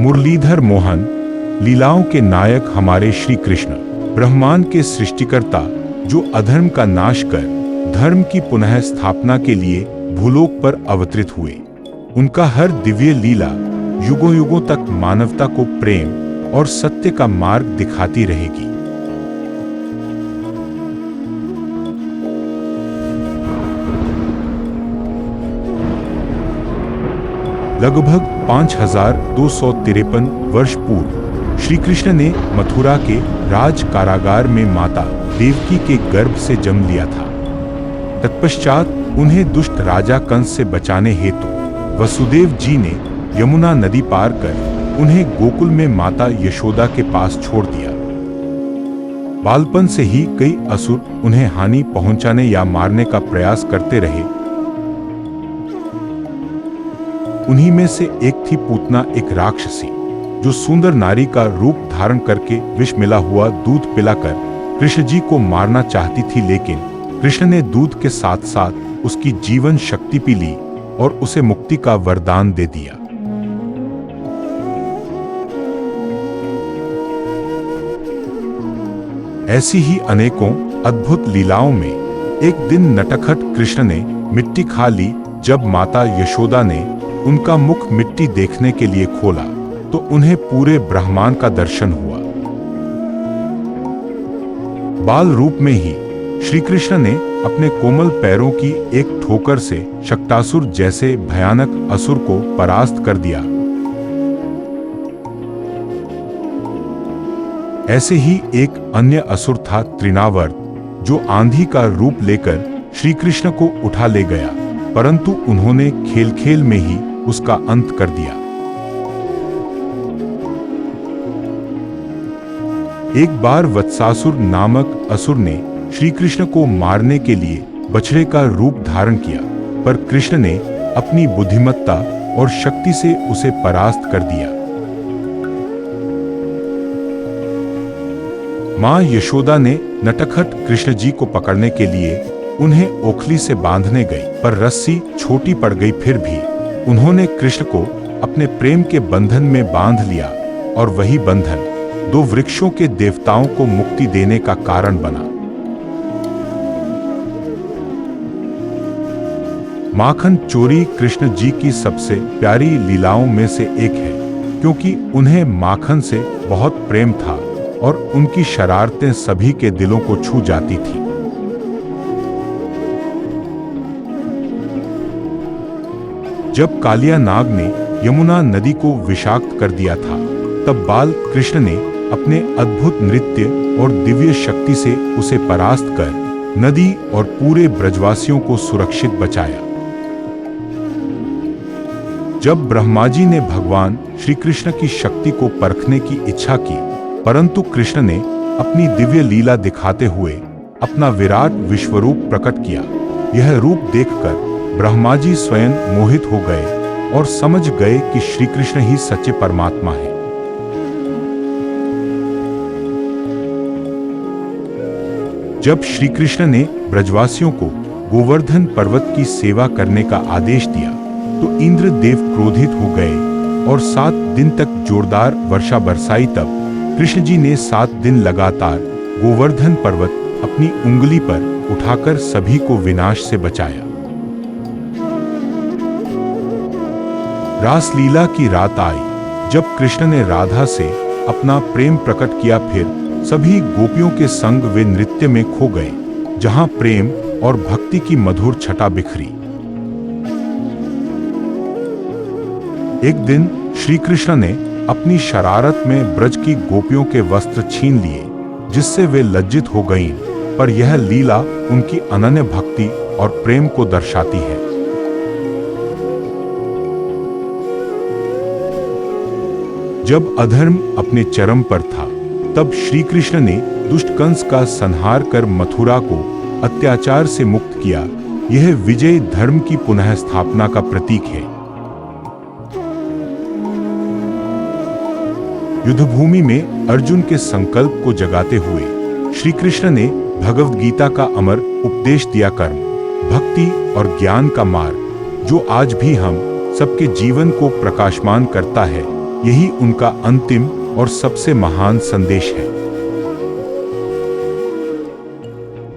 मुरलीधर मोहन, लीलाओं के नायक हमारे श्री कृष्ण, ब्रह्मांड के सृष्टिकर्ता, जो अधर्म का नाश कर धर्म की पुनः स्थापना के लिए भूलोक पर अवतरित हुए। उनका हर दिव्य लीला युगों युगों तक मानवता को प्रेम और सत्य का मार्ग दिखाती रहेगी। लगभग 5253 वर्ष पूर्व श्री कृष्ण ने मथुरा के राज कारागार में माता देवकी के गर्भ से जन्म लिया था। तत्पश्चात उन्हें दुष्ट राजा कंस से बचाने हेतु वसुदेव जी ने यमुना नदी पार कर उन्हें गोकुल में माता यशोदा के पास छोड़ दिया। बालपन से ही कई असुर उन्हें हानि पहुंचाने या मारने का प्रयास करते रहे। उन्हीं में से एक थी पूतना, एक राक्षसी, जो सुंदर नारी का रूप धारण करके विष मिला हुआ दूध पिलाकर कृष्ण जी को मारना चाहती थी, लेकिन कृष्ण ने दूध के साथ साथ उसकी जीवन शक्ति पी ली और उसे मुक्ति का वरदान दे दिया। ऐसी ही अनेकों अद्भुत लीलाओं में एक दिन नटखट कृष्ण ने मिट्टी खा ली। जब माता यशोदा ने उनका मुख मिट्टी देखने के लिए खोला तो उन्हें पूरे ब्रह्मांड का दर्शन हुआ। बाल रूप में ही श्री कृष्ण ने अपने कोमल पैरों की एक ठोकर से शक्टासुर जैसे भयानक असुर को परास्त कर दिया। ऐसे ही एक अन्य असुर था तृणावर्त, जो आंधी का रूप लेकर श्री कृष्ण को उठा ले गया, परंतु उन्होंने खेल खेल में ही उसका अंत कर दिया। एक बार वत्सासुर नामक असुर ने श्री कृष्ण को मारने के लिए बछड़े का रूप धारण किया, पर कृष्ण ने अपनी बुद्धिमत्ता और शक्ति से उसे परास्त कर दिया। मां यशोदा ने नटखट कृष्ण जी को पकड़ने के लिए उन्हें ओखली से बांधने गई, पर रस्सी छोटी पड़ गई। फिर भी उन्होंने कृष्ण को अपने प्रेम के बंधन में बांध लिया और वही बंधन दो वृक्षों के देवताओं को मुक्ति देने का कारण बना। माखन चोरी कृष्ण जी की सबसे प्यारी लीलाओं में से एक है, क्योंकि उन्हें माखन से बहुत प्रेम था और उनकी शरारतें सभी के दिलों को छू जाती थी। जब कालिया नाग ने यमुना नदी को विषाक्त कर दिया था, तब बाल कृष्ण ने अपने अद्भुत नृत्य और दिव्य शक्ति से उसे परास्त कर नदी और पूरे ब्रजवासियों को सुरक्षित बचाया। जब ब्रह्मा जी ने भगवान श्री कृष्ण की शक्ति को परखने की इच्छा की, परंतु कृष्ण ने अपनी दिव्य लीला दिखाते हुए अपना विराट विश्वरूप प्रकट किया। यह रूप देखकर ब्रह्मा जी स्वयं मोहित हो गए और समझ गए कि श्री कृष्ण ही सच्चे परमात्मा है। जब श्री कृष्ण ने ब्रजवासियों को गोवर्धन पर्वत की सेवा करने का आदेश दिया, तो इंद्र देव क्रोधित हो गए और 7 दिन तक जोरदार वर्षा बरसाई। तब कृष्ण जी ने 7 दिन लगातार गोवर्धन पर्वत अपनी उंगली पर उठाकर सभी को विनाश से बचाया। रासलीला की रात आई, जब कृष्ण ने राधा से अपना प्रेम प्रकट किया। फिर सभी गोपियों के संग वे नृत्य में खो गए, जहां प्रेम और भक्ति की मधुर छटा बिखरी। एक दिन श्री कृष्ण ने अपनी शरारत में ब्रज की गोपियों के वस्त्र छीन लिए, जिससे वे लज्जित हो गईं, पर यह लीला उनकी अनन्य भक्ति और प्रेम को दर्शाती है। जब अधर्म अपने चरम पर था, तब श्री कृष्ण ने दुष्ट कंस का संहार कर मथुरा को अत्याचार से मुक्त किया। यह विजय धर्म की पुनः स्थापना का प्रतीक है। युद्धभूमि में अर्जुन के संकल्प को जगाते हुए श्री कृष्ण ने भगवद गीता का अमर उपदेश दिया। कर्म, भक्ति और ज्ञान का मार्ग, जो आज भी हम सबके जीवन को प्रकाशमान करता है, यही उनका अंतिम और सबसे महान संदेश है।